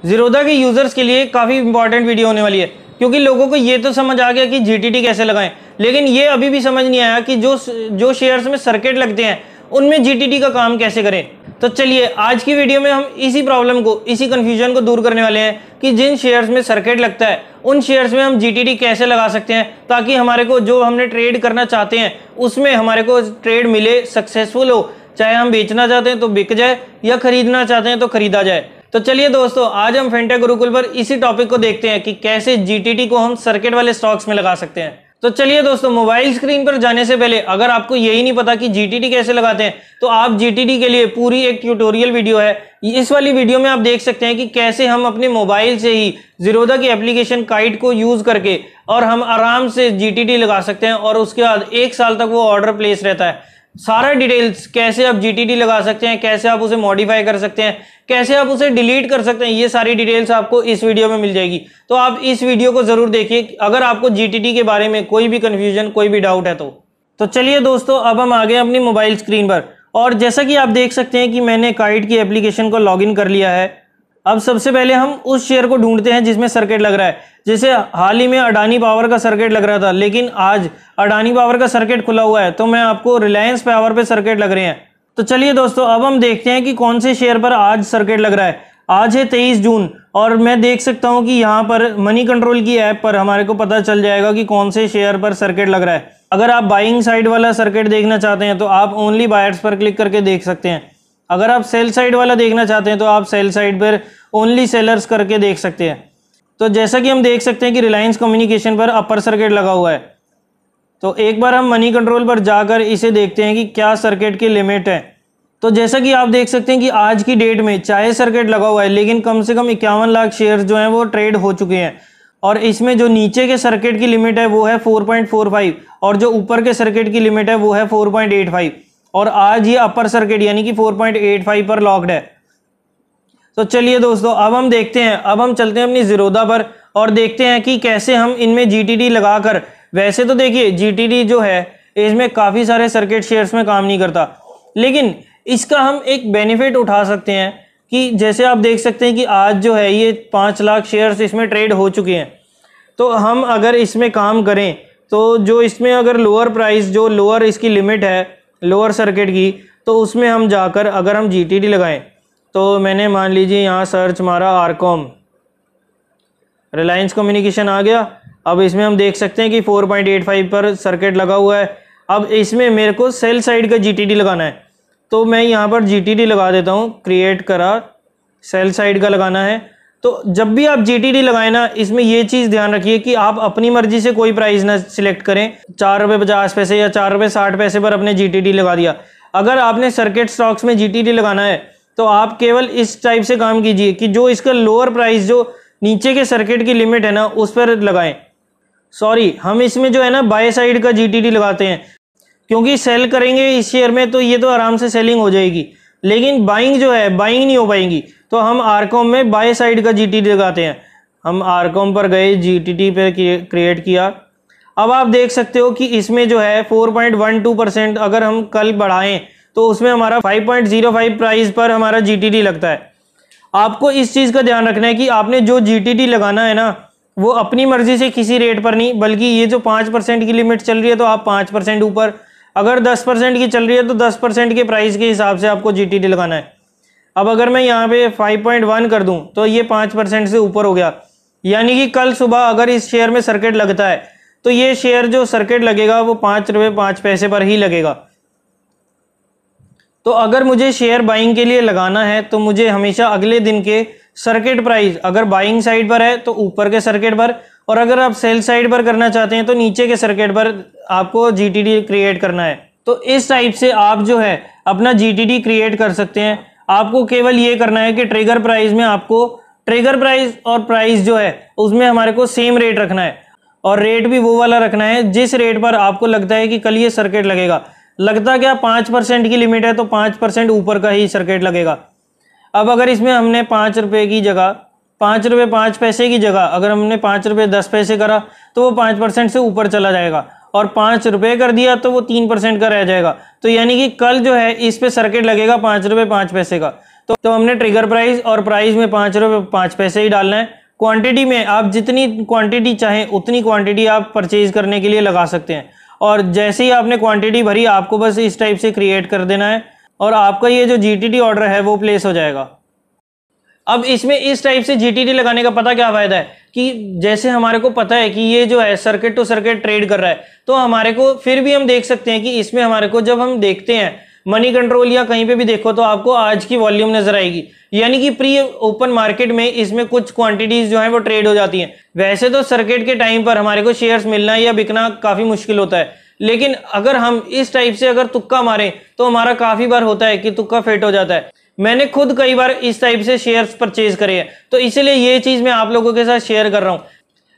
ज़ीरोधा के यूज़र्स के लिए काफ़ी इंपॉर्टेंट वीडियो होने वाली है, क्योंकि लोगों को ये तो समझ आ गया कि जीटीटी कैसे लगाएं, लेकिन ये अभी भी समझ नहीं आया कि जो शेयर्स में सर्किट लगते हैं उनमें जीटीटी का काम कैसे करें। तो चलिए आज की वीडियो में हम इसी प्रॉब्लम को, इसी कन्फ्यूजन को दूर करने वाले हैं कि जिन शेयर्स में सर्किट लगता है उन शेयर्स में हम जीटीटी कैसे लगा सकते हैं, ताकि हमारे को जो हमने ट्रेड करना चाहते हैं उसमें हमारे को ट्रेड मिले, सक्सेसफुल हो। चाहे हम बेचना चाहते हैं तो बिक जाए या खरीदना चाहते हैं तो खरीदा जाए। तो चलिए दोस्तों, आज हम फिनटेक गुरुकुल पर इसी टॉपिक को देखते हैं कि कैसे जीटीटी को हम सर्किट वाले स्टॉक्स में लगा सकते हैं। तो चलिए दोस्तों, मोबाइल स्क्रीन पर जाने से पहले अगर आपको यही नहीं पता कि जीटीटी कैसे लगाते हैं तो आप जीटीटी के लिए पूरी एक ट्यूटोरियल वीडियो है। इस वाली वीडियो में आप देख सकते हैं कि कैसे हम अपने मोबाइल से ही ज़ीरोधा की एप्लीकेशन काइट को यूज करके और हम आराम से जीटीटी लगा सकते हैं और उसके बाद 1 साल तक वो ऑर्डर प्लेस रहता है। सारा डिटेल्स, कैसे आप जीटीटी लगा सकते हैं, कैसे आप उसे मॉडिफाई कर सकते हैं, कैसे आप उसे डिलीट कर सकते हैं, ये सारी डिटेल्स आपको इस वीडियो में मिल जाएगी। तो आप इस वीडियो को जरूर देखिए अगर आपको जीटीटी के बारे में कोई भी कंफ्यूजन, कोई भी डाउट है तो चलिए दोस्तों, अब हम आ गए अपनी मोबाइल स्क्रीन पर और जैसा कि आप देख सकते हैं कि मैंने काइट की एप्लीकेशन को लॉगिन कर लिया है। अब सबसे पहले हम उस शेयर को ढूंढते हैं जिसमें सर्किट लग रहा है। जैसे हाल ही में अडानी पावर का सर्किट लग रहा था, लेकिन आज अडानी पावर का सर्किट खुला हुआ है, तो मैं आपको रिलायंस पावर पे सर्किट लग रहे हैं। तो चलिए दोस्तों, अब हम देखते हैं कि कौन से शेयर पर आज सर्किट लग रहा है। आज है 23 जून और मैं देख सकता हूं कि यहाँ पर मनी कंट्रोल की ऐप पर हमारे को पता चल जाएगा कि कौन से शेयर पर सर्किट लग रहा है। अगर आप बाइंग साइड वाला सर्किट देखना चाहते हैं तो आप ओनली बायर्स पर क्लिक करके देख सकते हैं। अगर आप सेल साइड वाला देखना चाहते हैं तो आप सेल साइड पर ओनली सेलर्स करके देख सकते हैं। तो जैसा कि हम देख सकते हैं कि रिलायंस कम्युनिकेशन पर अपर सर्किट लगा हुआ है। तो एक बार हम मनी कंट्रोल पर जाकर इसे देखते हैं कि क्या सर्किट की लिमिट है। तो जैसा कि आप देख सकते हैं कि आज की डेट में चाहे सर्किट लगा हुआ है, लेकिन कम से कम 51 लाख शेयर्स जो हैं वो ट्रेड हो चुके हैं और इसमें जो नीचे के सर्किट की लिमिट है वो है 4.45 और जो ऊपर के सर्किट की लिमिट है वो है 4.85 और आज ये अपर सर्किट यानी कि 4.85 पर लॉक्ड है। तो चलिए दोस्तों, अब हम देखते हैं, अब हम चलते हैं अपनी ज़ीरोधा पर और देखते हैं कि कैसे हम इनमें जीटीटी लगाकर। वैसे तो देखिए जीटीटी जो है इसमें काफ़ी सारे सर्किट शेयर्स में काम नहीं करता, लेकिन इसका हम एक बेनिफिट उठा सकते हैं कि जैसे आप देख सकते हैं कि आज जो है ये 5 लाख शेयर्स इसमें ट्रेड हो चुके हैं। तो हम अगर इसमें काम करें तो जो इसमें अगर लोअर प्राइस, जो लोअर इसकी लिमिट है लोअर सर्किट की, तो उसमें हम जाकर अगर हम जीटीटी लगाएं तो मैंने मान लीजिए यहाँ सर्च मारा आरकॉम, रिलायंस कम्युनिकेशन आ गया। अब इसमें हम देख सकते हैं कि 4.85 पर सर्किट लगा हुआ है। अब इसमें मेरे को सेल साइड का जीटीटी लगाना है, तो मैं यहाँ पर जीटीटी लगा देता हूँ। क्रिएट करा, सेल साइड का लगाना है। तो जब भी आप जीटीटी लगाएं ना, इसमें ये चीज़ ध्यान रखिए कि आप अपनी मर्जी से कोई प्राइस ना सिलेक्ट करें। 4.50 रुपये या 4.60 रुपये पर अपने जीटीटी लगा दिया। अगर आपने सर्किट स्टॉक्स में जीटीटी लगाना है तो आप केवल इस टाइप से काम कीजिए कि जो इसका लोअर प्राइस, जो नीचे के सर्किट की लिमिट है ना, उस पर लगाएं। सॉरी, हम इसमें जो है ना बाय साइड का जीटीटी लगाते हैं, क्योंकि सेल करेंगे इस शेयर में तो ये तो आराम से सेलिंग हो जाएगी, लेकिन बाइंग जो है बाइंग नहीं हो पाएंगी। तो हम आरकॉम में बाय साइड का जीटीटी लगाते हैं। हम आरकॉम पर गए, जीटीटी पे क्रिएट किया। अब आप देख सकते हो कि इसमें जो है 4.12% अगर हम कल बढ़ाएं तो उसमें हमारा 5.05 प्राइस पर हमारा जीटीटी लगता है। आपको इस चीज़ का ध्यान रखना है कि आपने जो जीटीटी लगाना है ना, वो अपनी मर्जी से किसी रेट पर नहीं, बल्कि ये जो 5% की लिमिट चल रही है तो आप 5% ऊपर, अगर 10% की चल रही है तो 10% के प्राइस के हिसाब से आपको जीटीटी लगाना है। अब अगर मैं यहाँ पे 5.1 कर दूँ तो ये 5% से ऊपर हो गया, यानी कि कल सुबह अगर इस शेयर में सर्किट लगता है तो ये शेयर जो सर्किट लगेगा वो 5 रुपये 5 पैसे पर ही लगेगा। तो अगर मुझे शेयर बाइंग के लिए लगाना है तो मुझे हमेशा अगले दिन के सर्किट प्राइस, अगर बाइंग साइड पर है तो ऊपर के सर्किट पर, और अगर आप सेल साइड पर करना चाहते हैं तो नीचे के सर्किट पर आपको जीटीटी क्रिएट करना है। तो इस टाइप से आप जो है अपना जीटीटी क्रिएट कर सकते हैं। आपको केवल ये करना है कि ट्रिगर प्राइस में आपको ट्रिगर प्राइस और प्राइस जो है उसमें हमारे को सेम रेट रखना है, और रेट भी वो वाला रखना है जिस रेट पर आपको लगता है कि कल ये सर्किट लगेगा। लगता क्या 5% की लिमिट है तो 5% ऊपर का ही सर्किट लगेगा। अब अगर इसमें हमने 5 रुपये की जगह, 5 रुपये 5 पैसे की जगह अगर हमने 5 रुपये 10 पैसे करा तो वो 5% से ऊपर चला जाएगा, और 5 रुपये कर दिया तो वो 3% का रह जाएगा। तो यानी कि कल जो है इस पे सर्किट लगेगा 5 रुपये 5 पैसे का। तो हमने ट्रिगर प्राइस और प्राइस में 5 रुपये 5 पैसे ही डालना है। क्वांटिटी में आप जितनी क्वांटिटी चाहें उतनी क्वांटिटी आप परचेज करने के लिए लगा सकते हैं। और जैसे ही आपने क्वांटिटी भरी आपको बस इस टाइप से क्रिएट कर देना है और आपका ये जो GTT ऑर्डर है वो प्लेस हो जाएगा। अब इसमें इस टाइप से GTT लगाने का पता क्या फायदा है कि जैसे हमारे को पता है कि ये जो है सर्किट टू सर्किट ट्रेड कर रहा है, तो हमारे को फिर भी हम देख सकते हैं कि इसमें हमारे को जब हम देखते हैं मनी कंट्रोल या कहीं पे भी देखो तो आपको आज की वॉल्यूम नजर आएगी, यानी कि प्री ओपन मार्केट में इसमें कुछ क्वांटिटीज जो है वो ट्रेड हो जाती हैं। वैसे तो सर्किट के टाइम पर हमारे को शेयर्स मिलना या बिकना काफी मुश्किल होता है, लेकिन अगर हम इस टाइप से अगर तुक्का मारें तो हमारा काफी बार होता है कि तुक्का फिट हो जाता है। मैंने खुद कई बार इस टाइप से शेयर्स परचेज करे हैं, तो इसीलिए ये चीज मैं आप लोगों के साथ शेयर कर रहा हूं।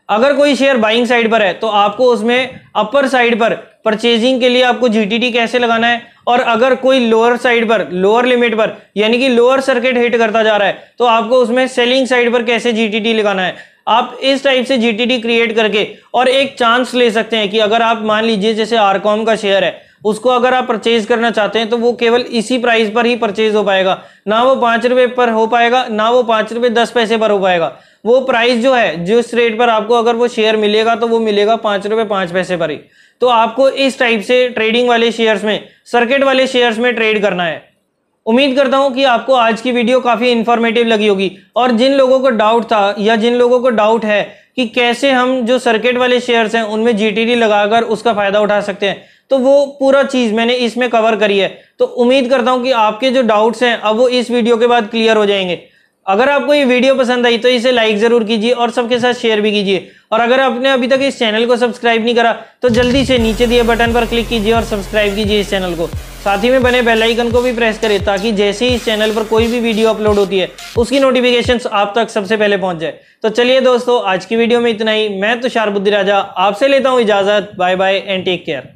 अगर कोई शेयर बाइंग साइड पर है तो आपको उसमें अपर साइड पर परचेजिंग के लिए आपको GTT कैसे लगाना है, और अगर कोई लोअर साइड पर लोअर लिमिट पर यानी कि लोअर सर्किट हिट करता जा रहा है तो आपको उसमें सेलिंग साइड पर कैसे GTT लगाना है। आप इस टाइप से GTT क्रिएट करके और एक चांस ले सकते हैं कि अगर आप मान लीजिए जैसे आरकॉम का शेयर है उसको अगर आप परचेज करना चाहते हैं तो वो केवल इसी प्राइस पर ही परचेज हो पाएगा, ना वो 5 रुपए पर हो पाएगा, ना वो 5 रुपए 10 पैसे पर हो पाएगा। वो प्राइस जो है जिस रेट पर आपको अगर वो शेयर मिलेगा तो वो मिलेगा 5 रुपए 5 पैसे पर ही। तो आपको इस टाइप से ट्रेडिंग वाले शेयर्स में, सर्किट वाले शेयर्स में ट्रेड करना है। उम्मीद करता हूं कि आपको आज की वीडियो काफी इंफॉर्मेटिव लगी होगी, और जिन लोगों को डाउट था या जिन लोगों को डाउट है कि कैसे हम जो सर्किट वाले शेयर्स हैं उनमें GTT लगाकर उसका फायदा उठा सकते हैं, तो वो पूरा चीज मैंने इसमें कवर करी है। तो उम्मीद करता हूं कि आपके जो डाउट्स हैं अब वो इस वीडियो के बाद क्लियर हो जाएंगे। अगर आपको ये वीडियो पसंद आई तो इसे लाइक जरूर कीजिए और सबके साथ शेयर भी कीजिए, और अगर आपने अभी तक इस चैनल को सब्सक्राइब नहीं करा तो जल्दी से नीचे दिए बटन पर क्लिक कीजिए और सब्सक्राइब कीजिए इस चैनल को। साथ ही में बने बेल आइकन को भी प्रेस करें ताकि जैसे ही इस चैनल पर कोई भी वीडियो अपलोड होती है उसकी नोटिफिकेशंस आप तक सबसे पहले पहुंच जाए। तो चलिए दोस्तों, आज की वीडियो में इतना ही। मैं तुषार बुद्धिराजा आपसे लेता हूं इजाजत। Bye bye and take care.